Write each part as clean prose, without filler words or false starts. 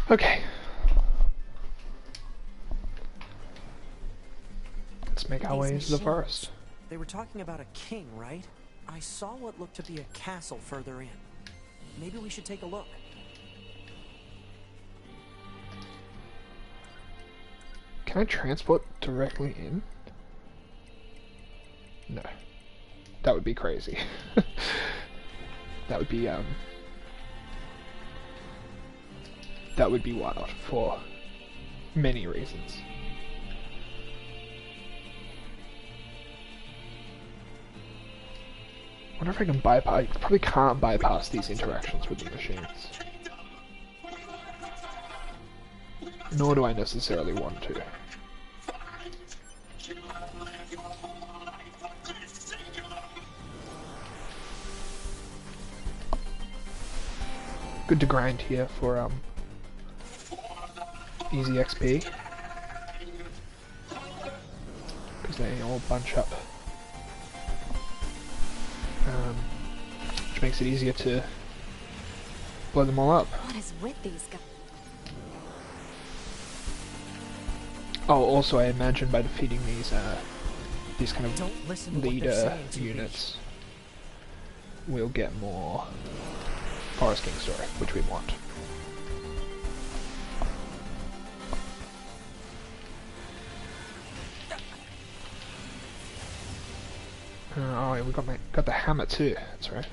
Okay. Let's make our way These into the machines. forest. They were talking about a king, right? I saw what looked to be a castle further in. Maybe we should take a look. Can I transport directly in? No. That would be crazy. That would be wild for many reasons. I wonder if I can bypass. I probably can't bypass these interactions with the machines. Nor do I necessarily want to. Good to grind here for easy XP, because they all bunch up, which makes it easier to blow them all up. What is with these guys? Oh, also I imagine by defeating these kind of Don't listen to what they're leader saying to units, we'll get more Forest King story, which we want. Oh, yeah, we got the hammer too. That's right.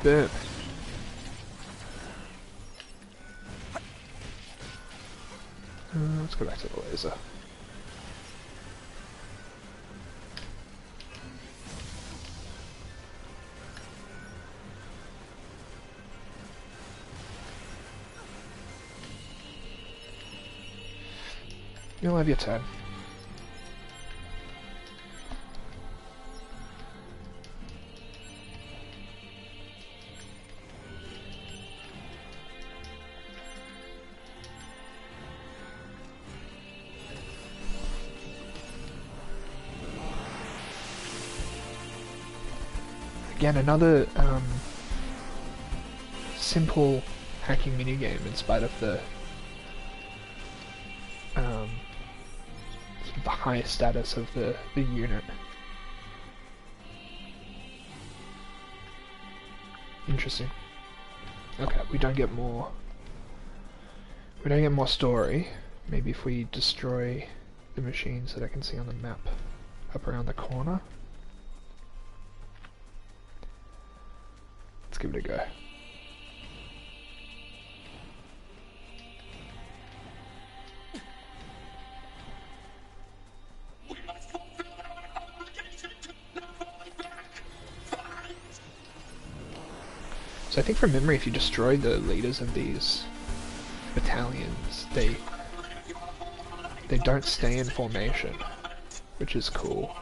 Boom. Let's go back to the laser. You'll have your turn. Again, another simple hacking minigame in spite of the sort of the high status of the unit. Interesting. Okay, we don't get more. We don't get more story. Maybe if we destroy the machines that I can see on the map up around the corner. Let's give it a go. So I think from memory, if you destroy the leaders of these battalions, they don't stay in formation, which is cool.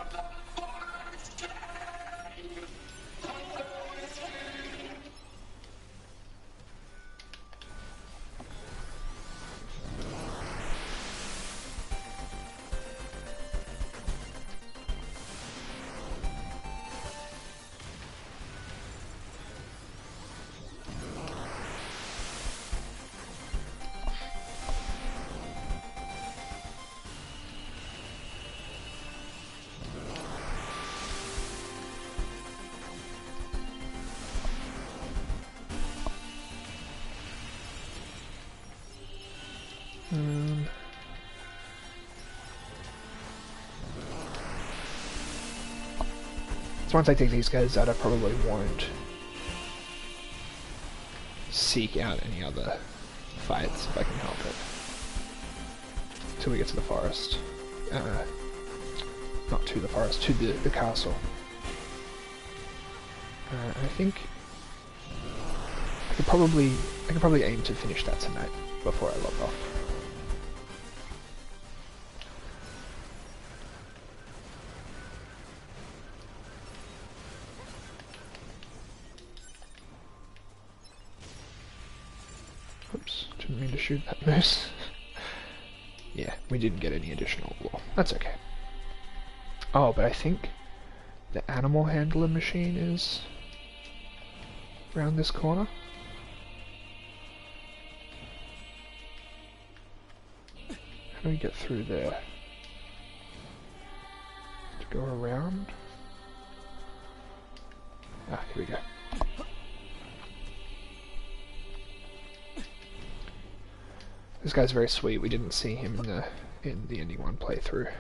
So once I take these guys out, I probably won't seek out any other fights if I can help it. Until we get to the forest. Not to the forest, to the castle. I think I could probably aim to finish that tonight before I log off. Oops, didn't mean to shoot that moose. Yeah, we didn't get any additional lore. That's okay. Oh, but I think the animal handler machine is around this corner. do we get through there? To go around? Ah, here we go. This guy's very sweet. We didn't see him in the ending one playthrough.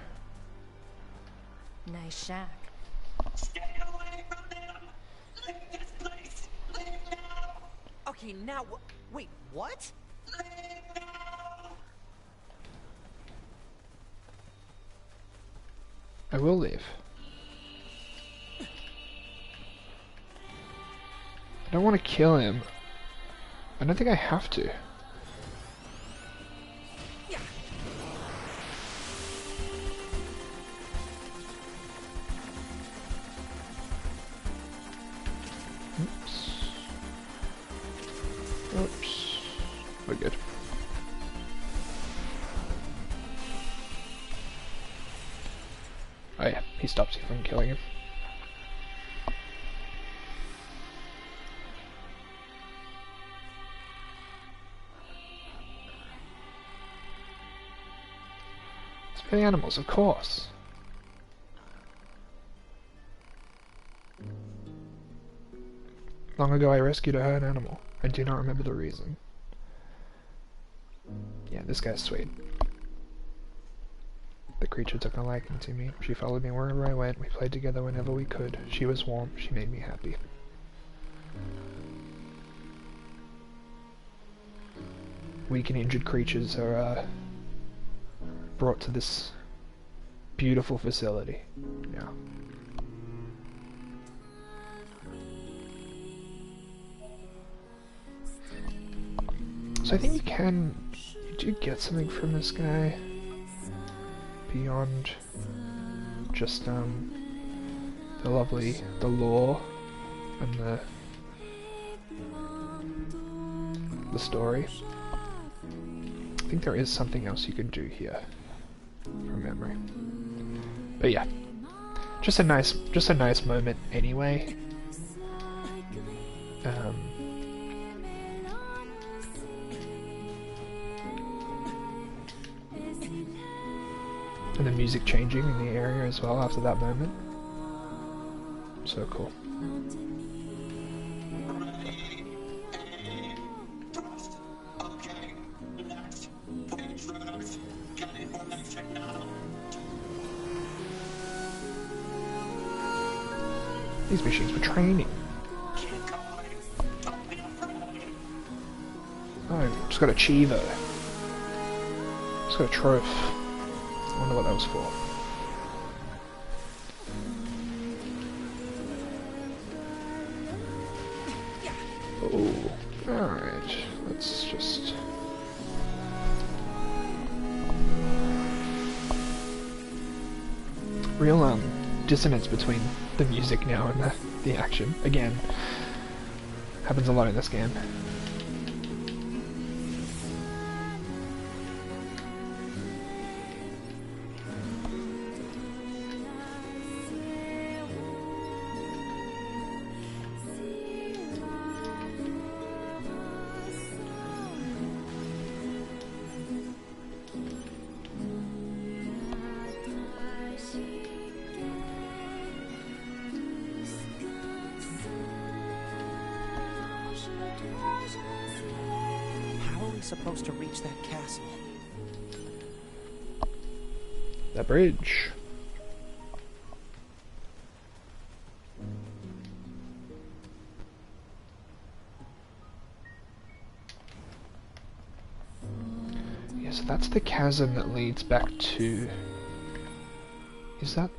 Nice shack. Stay away from them! Leave this place! Leave now! Okay, now wait, what? Leave now! I will leave. I don't want to kill him. I don't think I have to. Yeah. Oops. Oops. We're good. Oh yeah, he stops you from killing him. Spare the animals, of course. Long ago I rescued a hurt animal. I do not remember the reason. Yeah, this guy's sweet. The creature took a liking to me. She followed me wherever I went. We played together whenever we could. She was warm. She made me happy. Weak and injured creatures are brought to this beautiful facility. Yeah. So I think you do get something from this guy beyond just the lore and the story. I think there is something else you can do here from memory. But yeah, just a nice moment anyway. And the music changing in the area as well after that moment. So cool. Ready, aim, thrust. Okay, next. Intruders, get information now. These machines were training. Keep going. Don't be afraid. Oh, just got a Chivo. Just got a trophy. I wonder what that was for. Oh, alright. Let's just... Real, dissonance between the music now and the action. Again, happens a lot in this game. How are we supposed to reach that castle? That bridge. Yeah, so that's the chasm that leads back to... Is that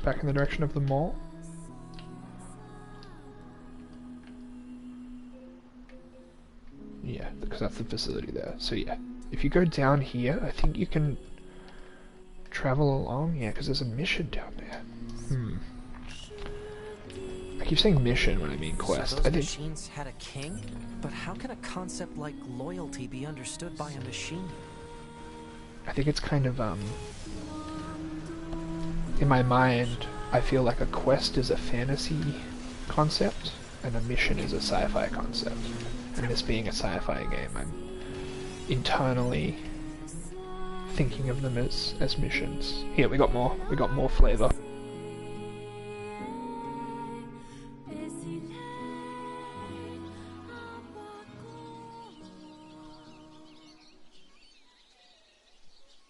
back in the direction of the mall? Yeah, because that's the facility there. So yeah, if you go down here, I think you can travel along. Yeah, because there's a mission down there. I keep saying mission when I mean quest. So those I think machines had a king? But how can a concept like loyalty be understood by a machine? it's kind of in my mind, I feel like a quest is a fantasy concept and a mission is a sci-fi concept. And this being a sci-fi game, I'm internally thinking of them as missions. Here, we got more flavor.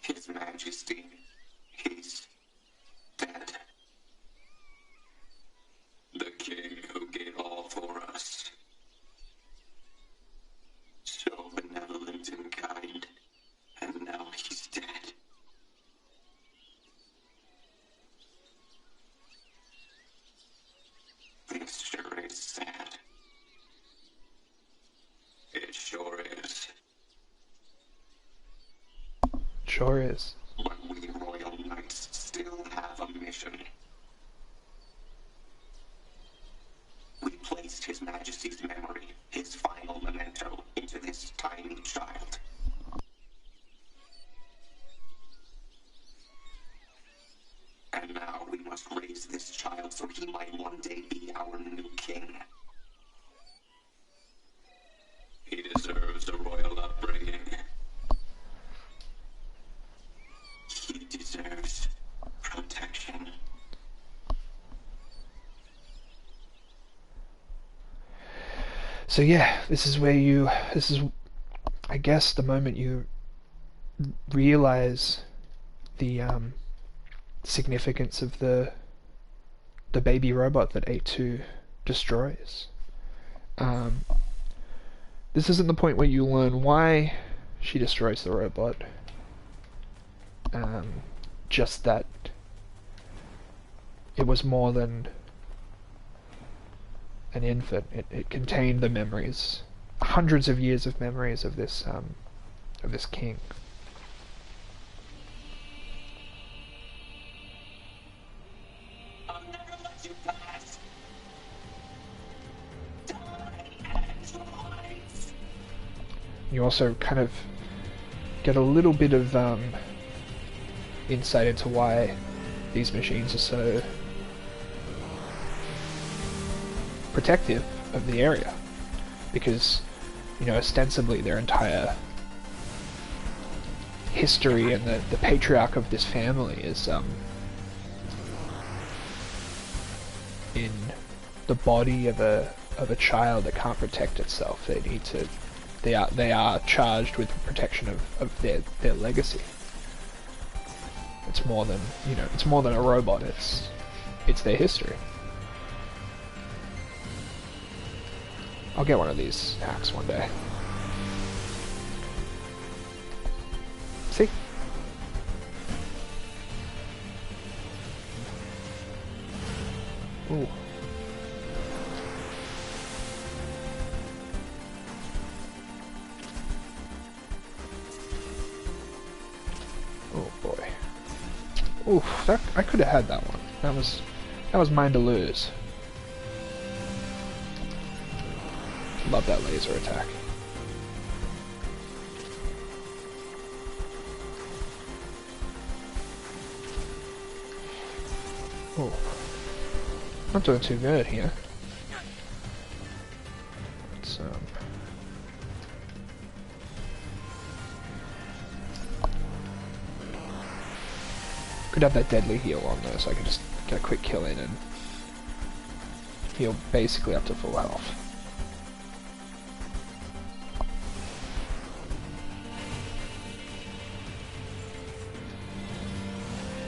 His Majesty, he's dead. The king who gave all for us. So benevolent and kind, and now he's dead. This sure is sad. It sure is. Sure is. But we royal knights still have a mission. We placed His Majesty's memory, his final memento, into this tiny child. And now we must raise this child so he might one day be our new king. He deserves a royal upbringing. He deserves protection. So yeah, this is, I guess, the moment you realize the significance of the baby robot that A2 destroys. This isn't the point where you learn why she destroys the robot. Just that it was more than an infant. It contained the memories, hundreds of years of memories of this king. I'll never let you pass. Die and rise. You also kind of get a little bit of insight into why these machines are so protective of the area, because, you know, ostensibly their entire history and the patriarch of this family is in the body of a child that can't protect itself. They are charged with the protection of their legacy. It's more than, you know, it's more than a robot. It's their history. I'll get one of these hacks one day. See? Ooh. Oh boy. Oof, that, I could have had that one. That was mine to lose. Love that laser attack. Oh, not doing too good here. Let's could have that deadly heal on though, so I can just get a quick kill in and heal basically up to full health.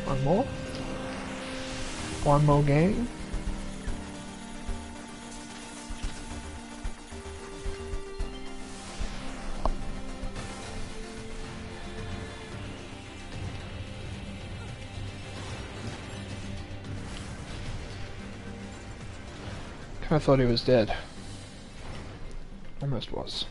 One more? One more game? Kinda thought he was dead. Almost was.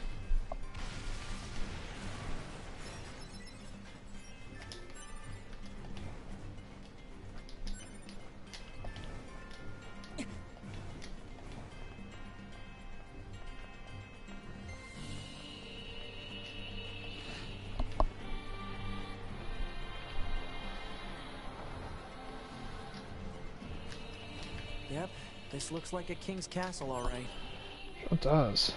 Yep, this looks like a king's castle, all right. Sure does.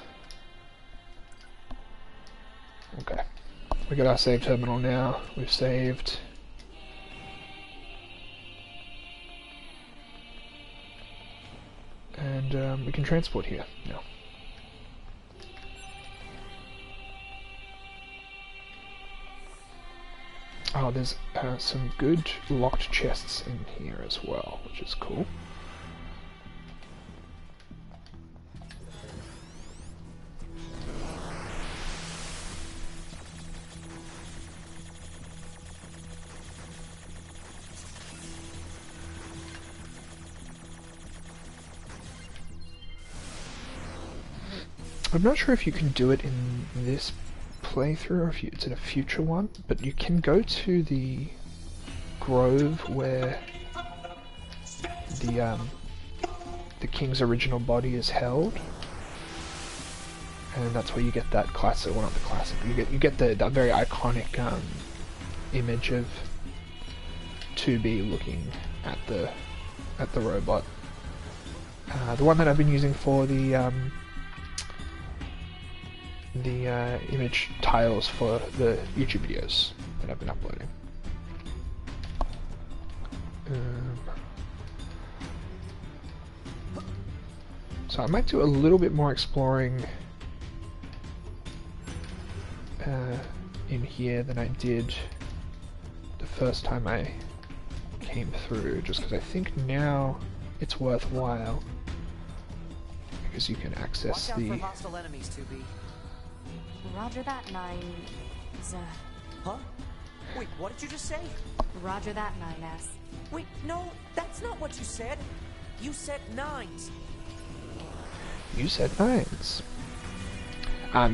Okay. We got our save terminal now. We've saved. And we can transport here now. Oh, there's some good locked chests in here as well, which is cool. I'm not sure if you can do it in this playthrough or if it's in a future one, but you can go to the grove where the king's original body is held, and that's where you get that classic. Well, not the classic. You get that very iconic image of 2B looking at the robot. The one that I've been using for the image tiles for the YouTube videos that I've been uploading. So I might do a little bit more exploring in here than I did the first time I came through, just because I think now it's worthwhile, because you can access Watch out the... for hostile enemies, 2B. Roger that, 9. Huh? Wait, what did you just say? Roger that, 9S. Wait, no, that's not what you said. You said 9s. You said 9s.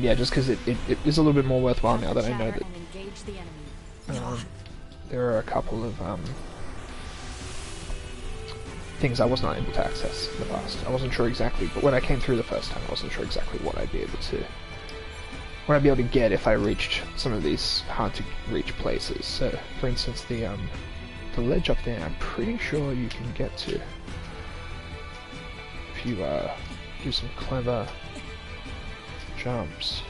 Yeah, just because it is a little bit more worthwhile now that I know that Engage the enemy. there are a couple of things I was not able to access in the past. I wasn't sure exactly, but when I came through the first time, I wasn't sure exactly what I'd be able to get if I reached some of these hard to reach places. So, for instance, the ledge up there, I'm pretty sure you can get to if you do some clever jumps.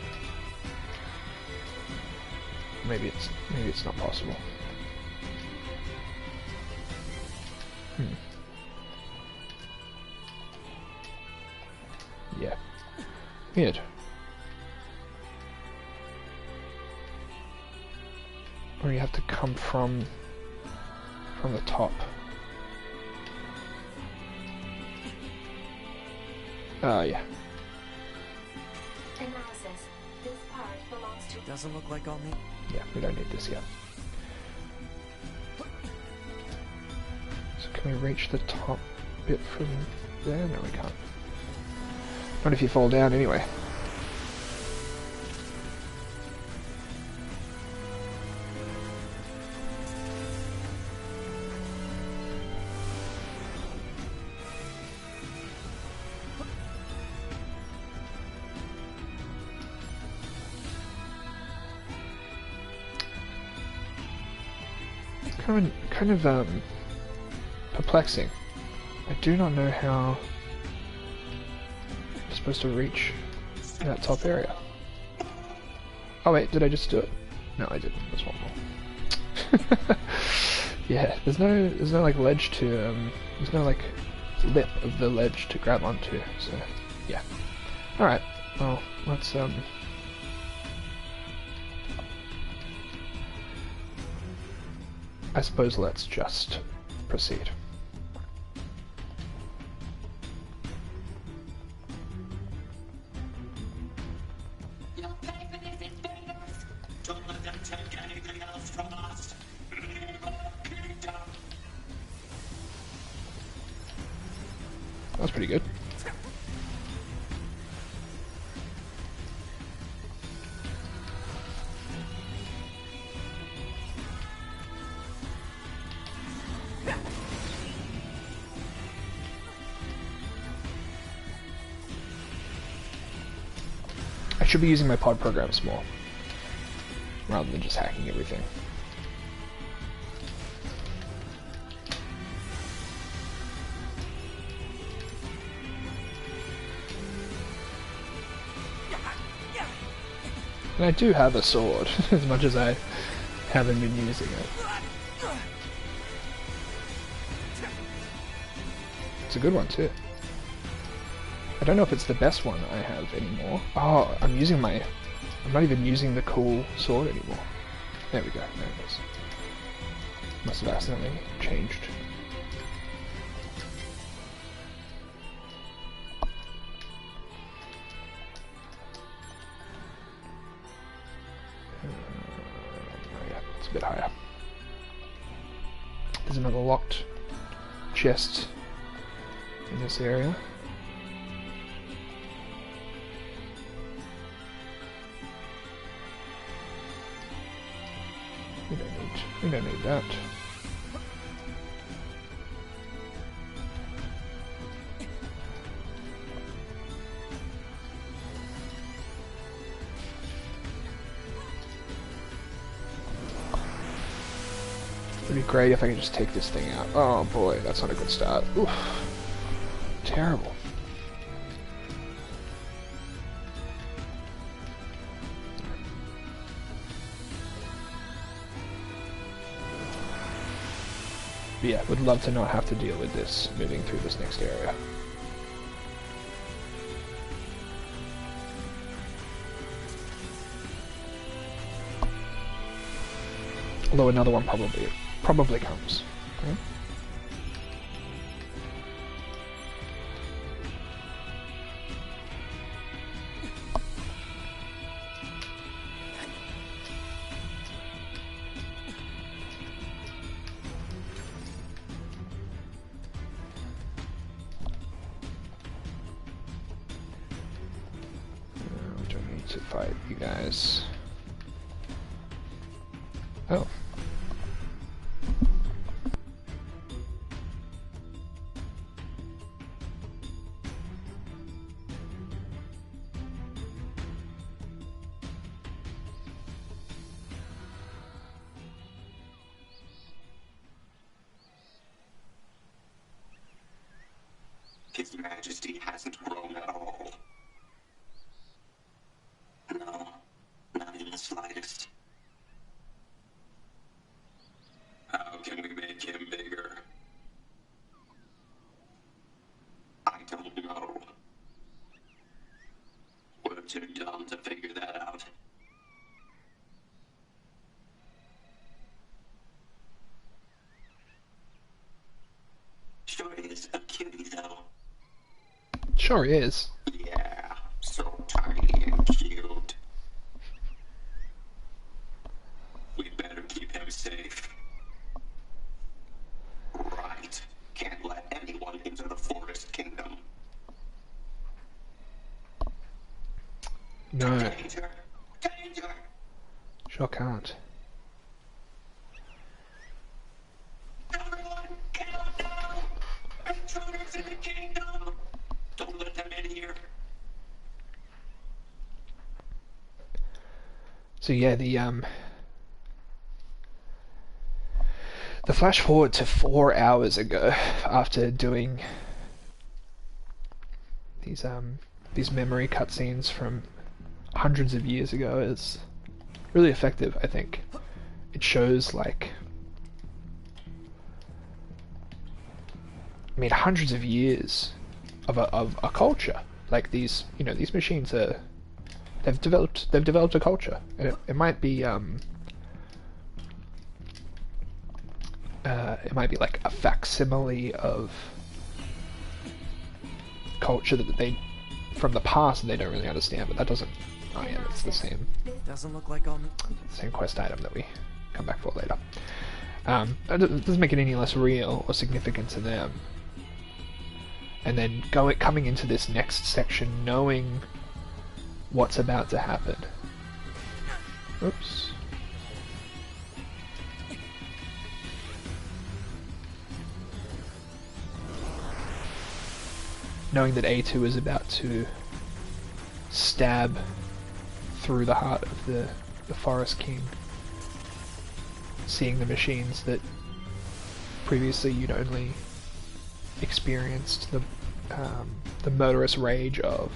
Maybe it's not possible. Yeah. Weird. Or you have to come from the top. Yeah. Analysis. This part belongs to... Doesn't look like I'll need... Yeah, we don't need this yet. So can we reach the top bit from there? No, we can't. Not if you fall down anyway. Kind of perplexing. I do not know how you're supposed to reach that top area. Oh wait, did I just do it? No, I didn't. There's one more. Yeah, there's no like ledge to there's no like lip of the ledge to grab onto. So yeah. All right. Well, let's I suppose let's just proceed. Don't let them take anything else from us. That was pretty good. I should be using my pod programs more, rather than just hacking everything. And I do have a sword, as much as I haven't been using it. It's a good one too. I don't know if it's the best one I have anymore. Oh, I'm not even using the cool sword anymore. There we go, there it is. Must have accidentally changed. Oh yeah, it's a bit higher. There's another locked chest in this area. We don't need that. It'd be great if I could just take this thing out. Oh boy, that's not a good start. Oof. Terrible. But yeah, would love to not have to deal with this moving through this next area. Although another one probably comes. Okay. We don't need to fight you guys. Oh. His Majesty hasn't grown at all. No, not in the slightest. How can we make him bigger? I don't know. We're too dumb to figure that out. Sure is a cutie, though. Sure is. Yeah, so tiny and cute. We better keep him safe. Right. Can't let anyone into the Forest Kingdom. No, Danger! Danger! sure can't. Everyone, get out now! Intruders in the kingdom! Don't let them in here. So yeah, the flash forward to 4 hours ago, after doing these memory cutscenes from hundreds of years ago, is really effective. I think it shows, like, I mean, hundreds of years of a culture. Like, these machines are, they've developed a culture, and it might be like a facsimile of culture that they from the past and they don't really understand, but that doesn't. Oh yeah, it's the same Doesn't look like on. same quest item that we come back for later. That doesn't make it any less real or significant to them. And then coming into this next section knowing what's about to happen. Oops. Knowing that A2 is about to stab through the heart of the Forest King. Seeing the machines that previously you'd only experienced the murderous rage of.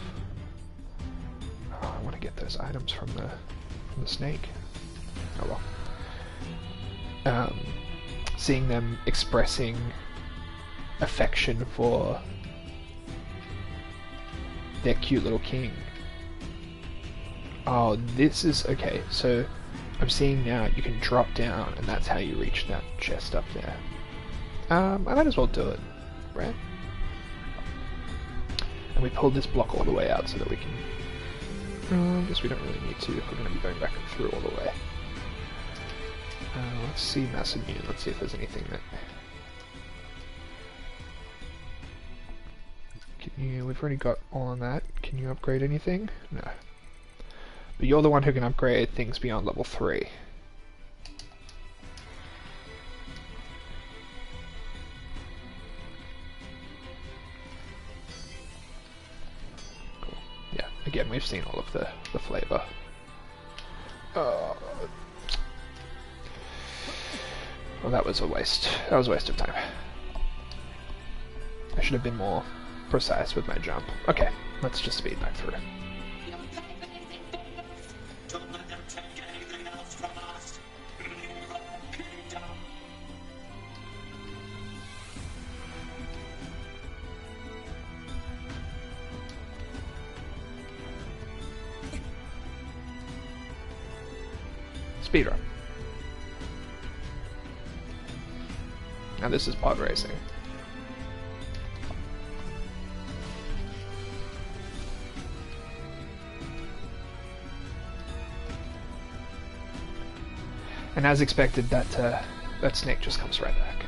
Oh, I want to get those items from the from the snake. Oh well. Seeing them expressing affection for their cute little king. Oh, this is okay. So I'm seeing now you can drop down, and that's how you reach that chest up there. I might as well do it, right? And we pulled this block all the way out so that we can. I guess we don't really need to if we're going to be going back through all the way. Let's see Mass Immune. Let's see if there's anything that. We've already got all on that. Can you upgrade anything? No. But you're the one who can upgrade things beyond level 3. Cool. Yeah, again, we've seen all of the flavor. Well, that was a waste. That was a waste of time. I should have been more precise with my jump. Okay, let's just speed back through. Don't let them take anything else from us. Kingdom. Speedrun. Now this is pod racing. And as expected, that snake just comes right back.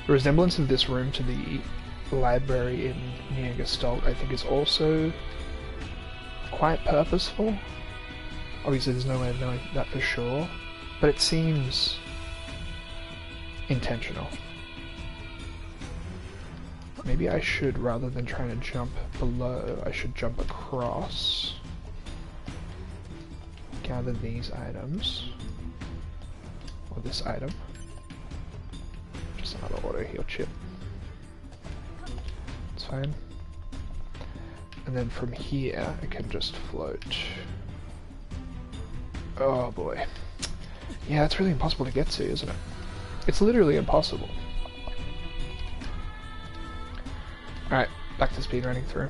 The resemblance of this room to the library in NieR Gestalt, I think, is also quite purposeful. Obviously, there's no way of knowing that for sure, but it seems intentional. Maybe I should, rather than trying to jump below, I should jump across, gather these items, or this item. Just another auto heal chip. It's fine. And then from here, I can just float. Oh boy. Yeah, it's really impossible to get to, isn't it? It's literally impossible. Alright, back to speedrunning through.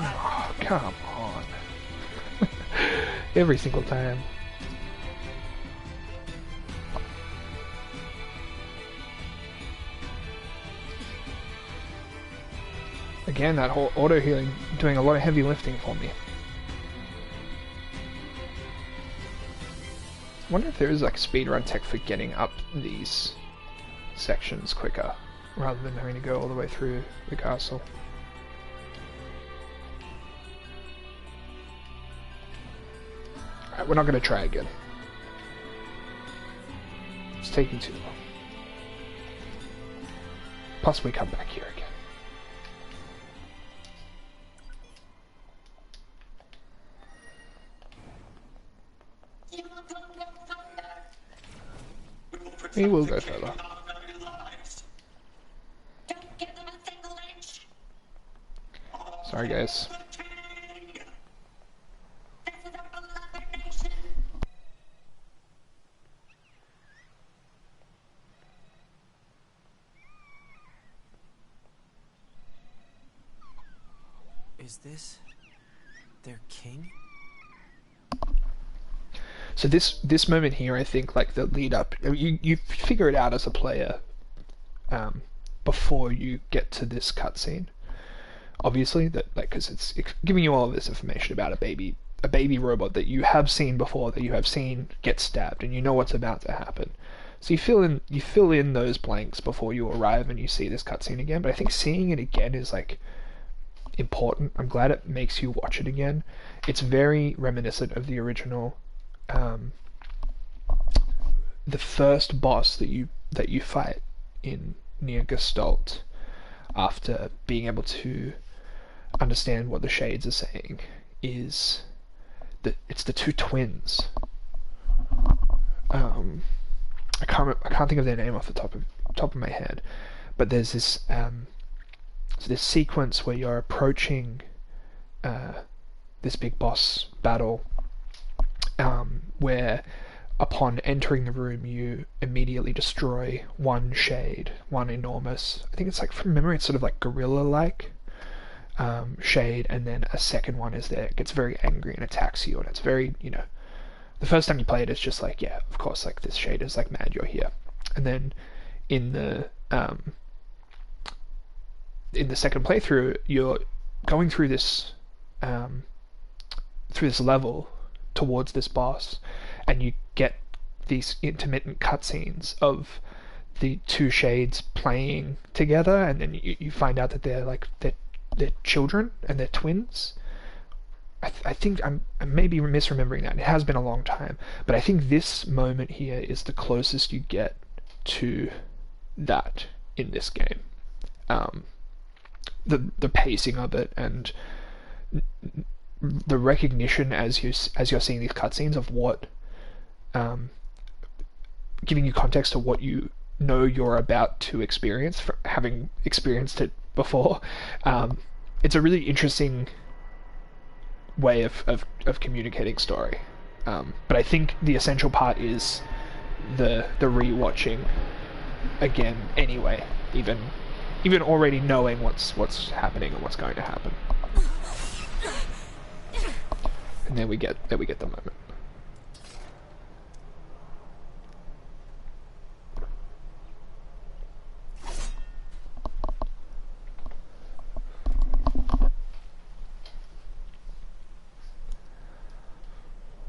Oh, come on. Every single time. Again, that whole auto healing doing a lot of heavy lifting for me. I wonder if there is like speedrun tech for getting up these sections quicker, rather than having to go all the way through the castle. Alright, we're not going to try again. It's taking too long. Plus we come back here again. We will go further. Sorry guys. Is this their king? So this moment here, I think, like the lead up, you figure it out as a player before you get to this cutscene. Obviously, that like because it's giving you all of this information about a baby robot that you have seen before, that you have seen get stabbed, and you know what's about to happen. So you fill in those blanks before you arrive and you see this cutscene again. But I think seeing it again is like important. I'm glad it makes you watch it again. It's very reminiscent of the original. The first boss that you fight in NieR Gestalt, after being able to understand what the shades are saying, is that it's the two twins. I can't think of their name off the top of my head, but there's this sequence where you're approaching this big boss battle, where upon entering the room you immediately destroy one shade, one enormous, I think it's like, from memory, it's sort of like gorilla-like shade, and then a second one is there, it gets very angry and attacks you, and it's very, the first time you play it, it's just like, yeah, of course, like, this shade is like, mad, you're here. And then in the second playthrough, you're going through this level towards this boss, and you get these intermittent cutscenes of the two shades playing together, and then you find out that they're children and they're twins. I think I may be misremembering that. It has been a long time, but I think this moment here is the closest you get to that in this game. The pacing of it and the recognition as you're seeing these cutscenes of what, giving you context to what you know you're about to experience from having experienced it before. It's a really interesting way of communicating story. But I think the essential part is the rewatching again anyway, even already knowing what's happening and what's going to happen. And then we get the moment.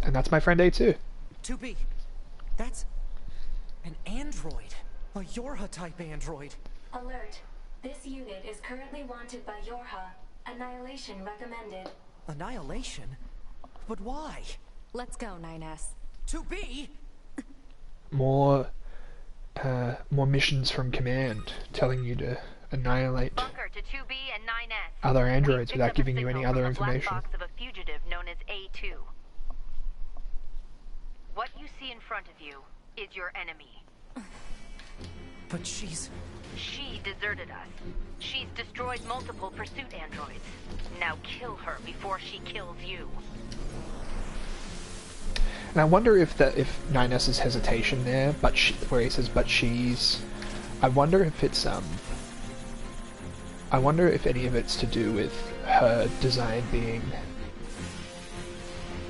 And that's my friend A2. 2B. That's an android. A Yorha-type android. Alert. This unit is currently wanted by Yorha. Annihilation recommended. Annihilation? But why? Let's go, 9S. 2B? More missions from Command telling you to annihilate Bunker to 2B and 9S. other androids We without picked up giving a you any signal other from the black information. box of a fugitive known as A2. What you see in front of you is your enemy. But she's... She deserted us. She's destroyed multiple pursuit androids. Now kill her before she kills you. And I wonder if 9S's hesitation there, where he says "but she's," I wonder if it's I wonder if any of it's to do with her design being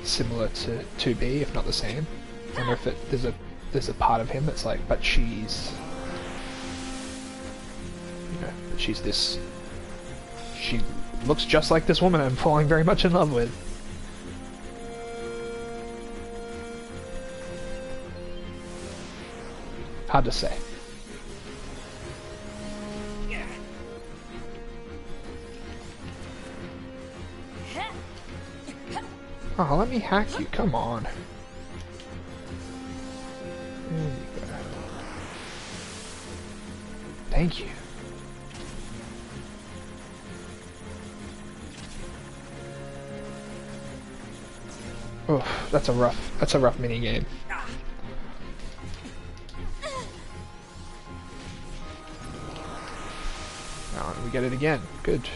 similar to 2B, if not the same. I wonder if there's a part of him that's like, but she's, she's this. She looks just like this woman I'm falling very much in love with. Hard to say. Oh, let me hack you. Come on. There you go. Thank you. Oh, that's a rough mini game. Oh, and we get it again. Good.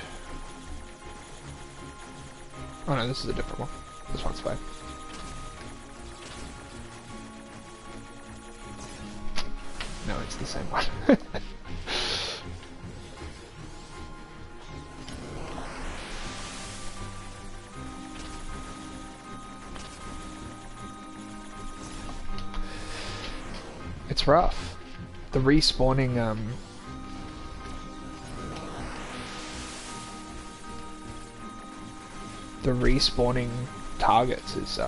Oh no, this is a different one. This one's fine. No, it's the same one. It's rough. The respawning, targets is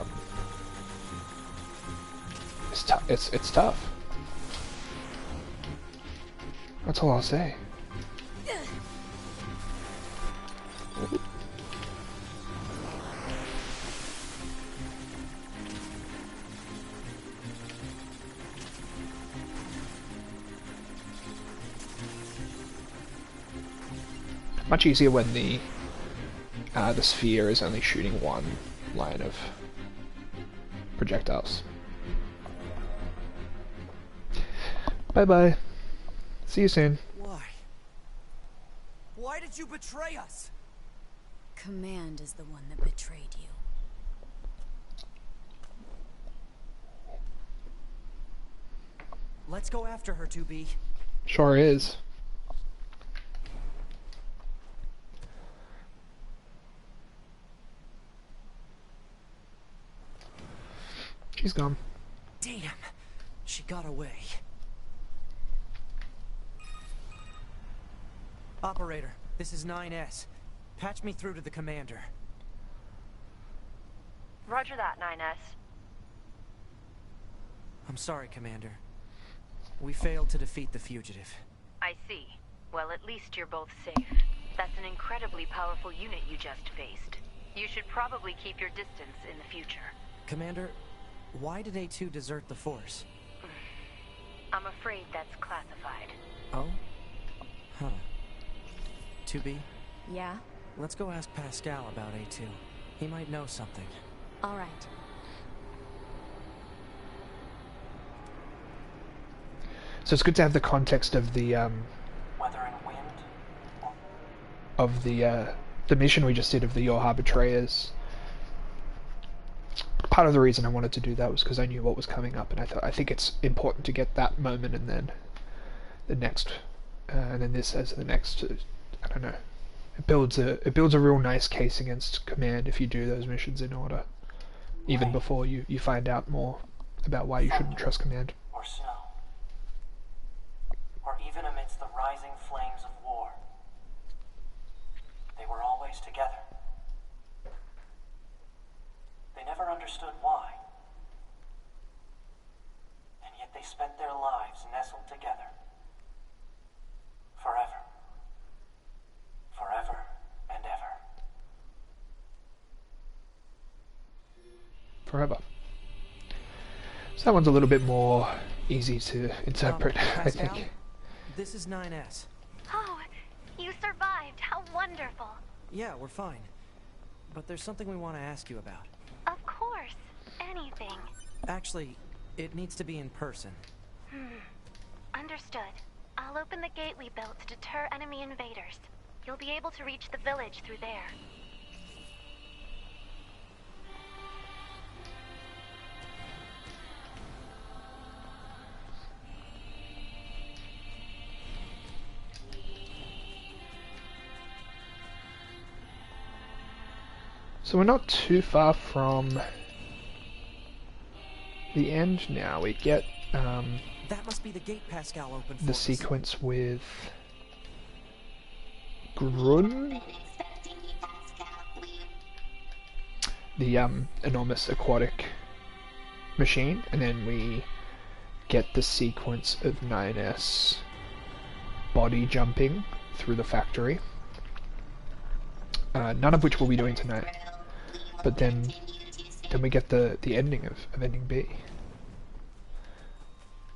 it's tough. That's all I'll say. Much easier when the sphere is only shooting one line of projectiles. Bye bye. See you soon. Why? Why did you betray us? Command is the one that betrayed you. Let's go after her, 2B. Sure is. She's gone. Damn, she got away. Operator, this is 9S. Patch me through to the commander. Roger that, 9S. I'm sorry, Commander. We failed to defeat the fugitive. I see. Well, at least you're both safe. That's an incredibly powerful unit you just faced. You should probably keep your distance in the future. Commander, why did A2 desert the Force? I'm afraid that's classified. Oh? Huh. 2B, Yeah? let's go ask Pascal about A2. He might know something. All right. So it's good to have the context of the Weather and wind. of the mission we just did of the Yorha betrayers. Part of the reason I wanted to do that was because I knew what was coming up, and I think it's important to get that moment and then the next, and then this as the next. I don't know. It builds a real nice case against Command if you do those missions in order, even before you find out more about why you shouldn't trust Command. Or snow. Or even amidst the rising flames of war. They were always together. They never understood why. And yet they spent their lives nestled together. Forever. Forever and ever. Forever. So that one's a little bit more easy to interpret, I Pascal, think. this is 9S. Oh, you survived. How wonderful. Yeah, we're fine. But there's something we want to ask you about. Of course. Anything. Actually, it needs to be in person. Understood. I'll open the gate we built to deter enemy invaders. You'll be able to reach the village through there. So we're not too far from the end now. We get That must be the gate Pascal opened for the us. sequence with Grun, the enormous aquatic machine, and then we get the sequence of 9S body jumping through the factory. None of which we'll be doing tonight, but then we get the ending of Ending B.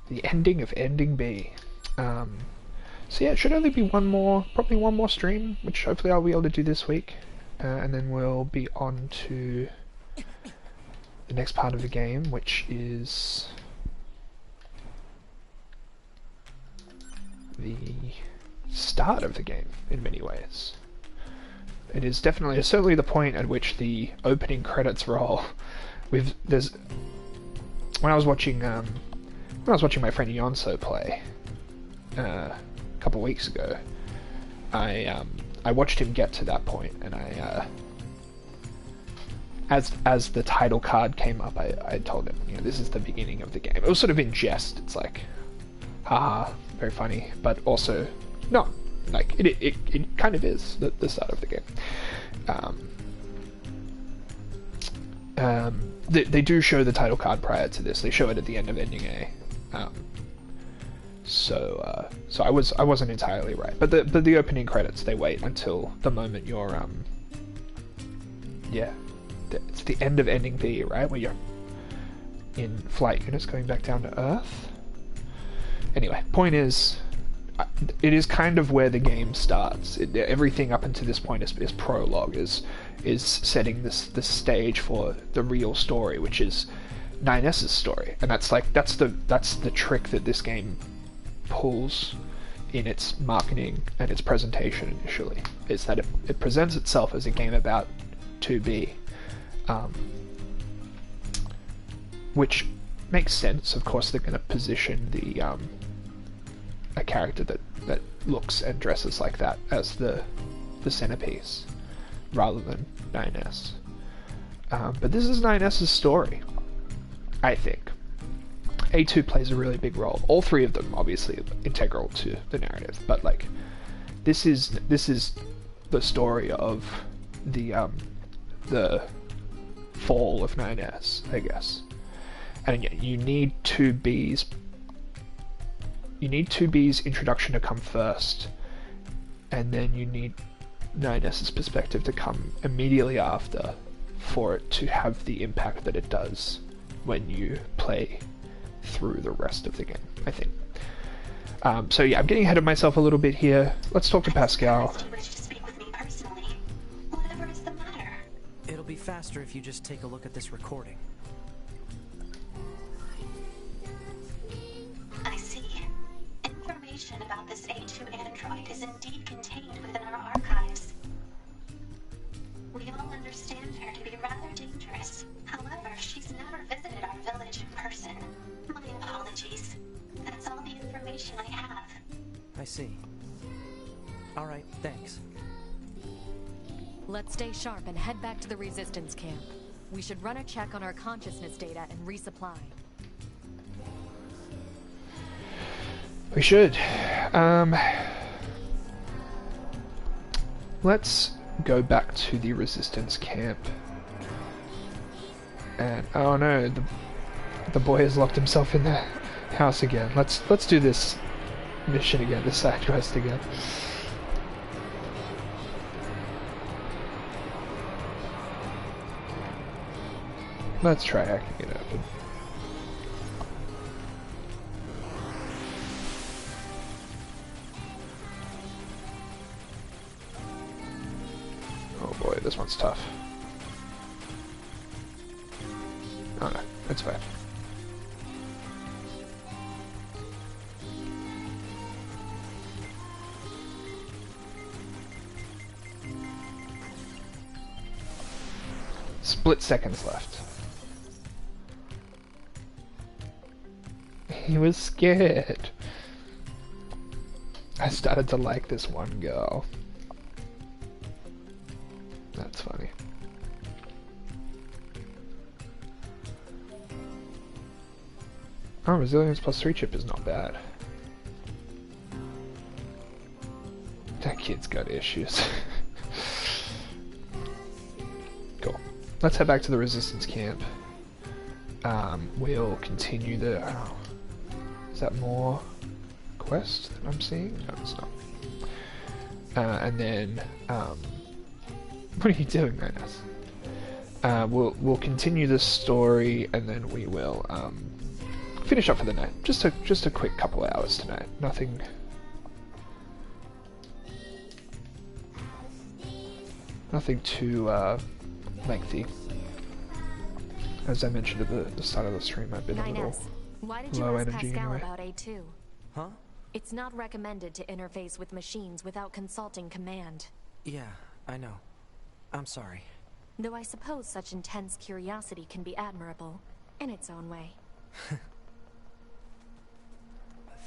The ending of Ending B. So yeah, it should only be probably one more stream, which hopefully I'll be able to do this week, and then we'll be on to the next part of the game, which is the start of the game in many ways. It is certainly the point at which the opening credits roll. When I was watching my friend Yonso play a couple of weeks ago, I watched him get to that point, and as the title card came up, I told him, this is the beginning of the game. It was sort of in jest. It's like, haha, very funny, but also not. Like, it kind of is the start of the game. They do show the title card prior to this. They show it at the end of Ending A. So I wasn't entirely right. But the opening credits, they wait until the moment you're it's the end of ending B, right, where you're in flight units going back down to Earth. Anyway, point is, it is kind of where the game starts. Everything up until this point is prologue, is setting the stage for the real story, which is 9S's story, and that's the trick that this game pulls in its marketing and its presentation initially, is that it presents itself as a game about 2B, which makes sense. Of course, they're going to position a character that looks and dresses like that as the centerpiece, rather than 9S. But this is 9S's story, I think. A2 plays a really big role. All three of them, obviously, integral to the narrative. But like, this is the story of the fall of 9S, I guess. And again, you need 2B's introduction to come first, and then you need 9S's perspective to come immediately after for it to have the impact that it does when you play through the rest of the game, I think. So yeah, I'm getting ahead of myself a little bit here. Let's talk to Pascal. You wish to speak with me personally. Whatever is the matter? It'll be faster if you just take a look at this recording. I see. Information about this A2 android is indeed contained within our archives. We all understand her to be rather dangerous. However, she's never visited our village in person. My apologies. That's all the information I have. I see. All right, thanks. Let's stay sharp and head back to the resistance camp. We should run a check on our consciousness data and resupply. We should. Let's go back to the resistance camp. And oh no, the boy has locked himself in the house again. Let's do this mission again, this side quest again. Let's try hacking it open. Oh boy, this one's tough. Oh no, it's fine. Split seconds left. He was scared. I started to like this one girl. That's funny. Oh, resilience plus 3 chip is not bad. That kid's got issues. Cool. Let's head back to the resistance camp. We'll continue the... Oh, is that more quest that I'm seeing? No, it's not. And then... what are you doing, Magnus? We'll continue this story, and then we will finish up for the night. Just a quick couple hours tonight. Nothing too lengthy. As I mentioned at the start of the stream, I've been a little Why did you low ask energy Pascal anyway. about A2? Huh? It's not recommended to interface with machines without consulting command. Yeah, I know. I'm sorry. Though I suppose such intense curiosity can be admirable, in its own way.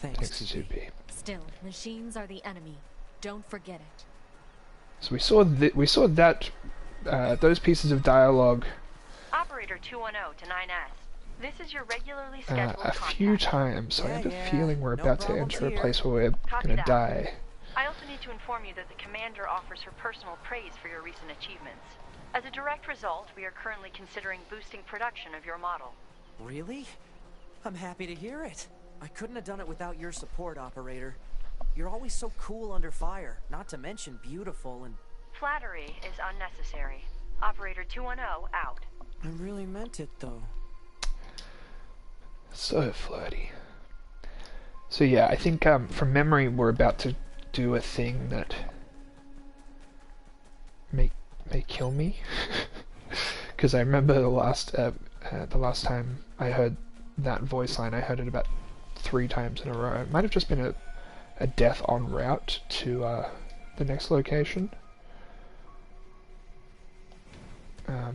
Thanks, Thanks, 2B. 2B. Still, machines are the enemy. Don't forget it. So we saw that those pieces of dialogue Operator 210 to 9S. This is your regularly scheduled a contact. few times, so I have a Yeah, feeling we're no about to problems enter a here. place where we're Copy gonna that. die. I also need to inform you that the commander offers her personal praise for your recent achievements. As a direct result, we are currently considering boosting production of your model. Really? I'm happy to hear it. I couldn't have done it without your support, operator. You're always so cool under fire, not to mention beautiful and... Flattery is unnecessary. Operator 210 out. I really meant it, though. So flirty. So yeah, I think from memory we're about to do a thing that may kill me, because I remember the last time I heard that voice line, I heard it about 3 times in a row. It might have just been a death en route to the next location.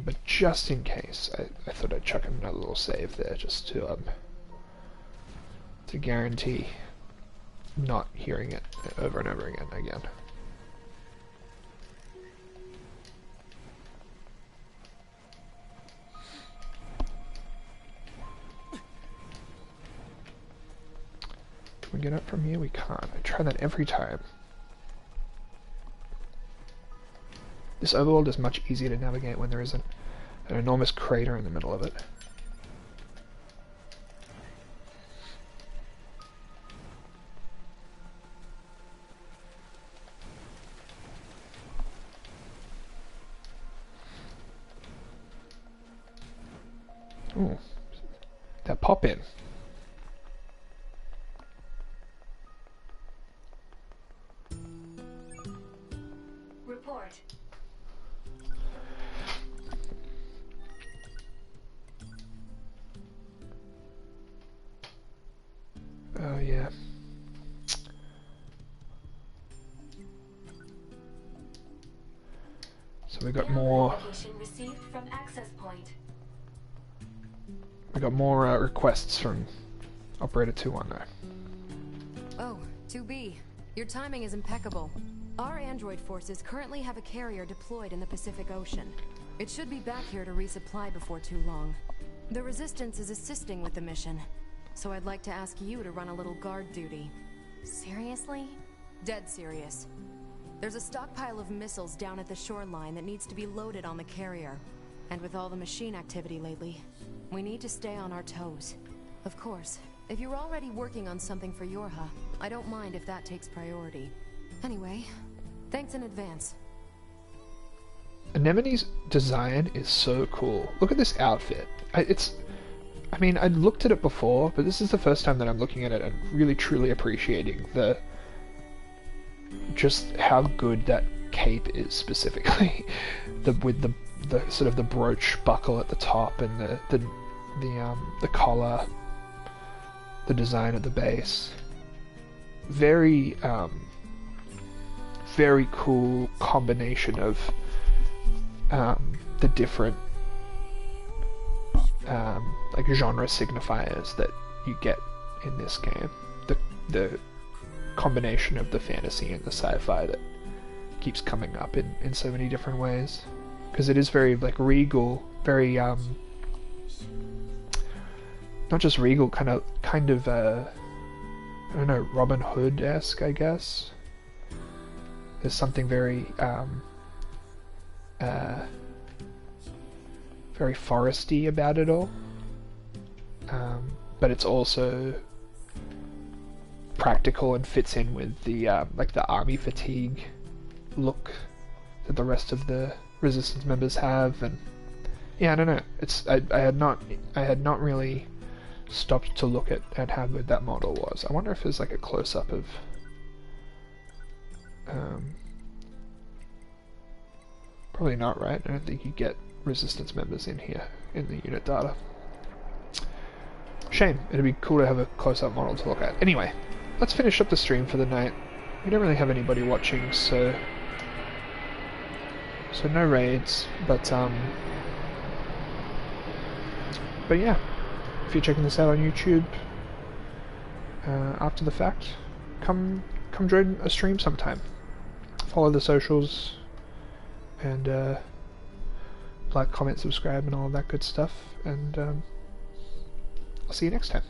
But just in case, I thought I'd chuck in another little save there, just to guarantee not hearing it over and over again. Can we get up from here? We can't. I try that every time. This overworld is much easier to navigate when there isn't an enormous crater in the middle of it. Ooh, that pop in. Report. Oh yeah. So we got more. Received from access point. We got more requests from Operator 210. Oh, 2B. Your timing is impeccable. Our android forces currently have a carrier deployed in the Pacific Ocean. It should be back here to resupply before too long. The Resistance is assisting with the mission, so I'd like to ask you to run a little guard duty. Seriously? Dead serious. There's a stockpile of missiles down at the shoreline that needs to be loaded on the carrier. And with all the machine activity lately, we need to stay on our toes. Of course, if you're already working on something for Yorha, I don't mind if that takes priority. Anyway, thanks in advance. Anemone's design is so cool. Look at this outfit. I mean, I'd looked at it before, but this is the first time that I'm looking at it and really truly appreciating just how good that cape is specifically. With the sort of the brooch buckle at the top and the collar, the design at the base. Very very cool combination of the different like genre signifiers that you get in this game. The combination of the fantasy and the sci-fi that keeps coming up in so many different ways, because it is very like regal, very not just regal, kind of I don't know, Robin Hood-esque, I guess. There's something very very foresty about it all, but it's also practical and fits in with the like the army fatigue look that the rest of the Resistance members have. And yeah, I don't know, I had not really stopped to look at how good that model was. I wonder if there's like a close-up of probably not, right? I don't think you get Resistance members in here in the unit data. Shame. It'd be cool to have a close-up model to look at. Anyway, let's finish up the stream for the night. We don't really have anybody watching, so no raids, but yeah, if you're checking this out on YouTube after the fact, come join a stream sometime. Follow the socials and like, comment, subscribe, and all of that good stuff. And I'll see you next time.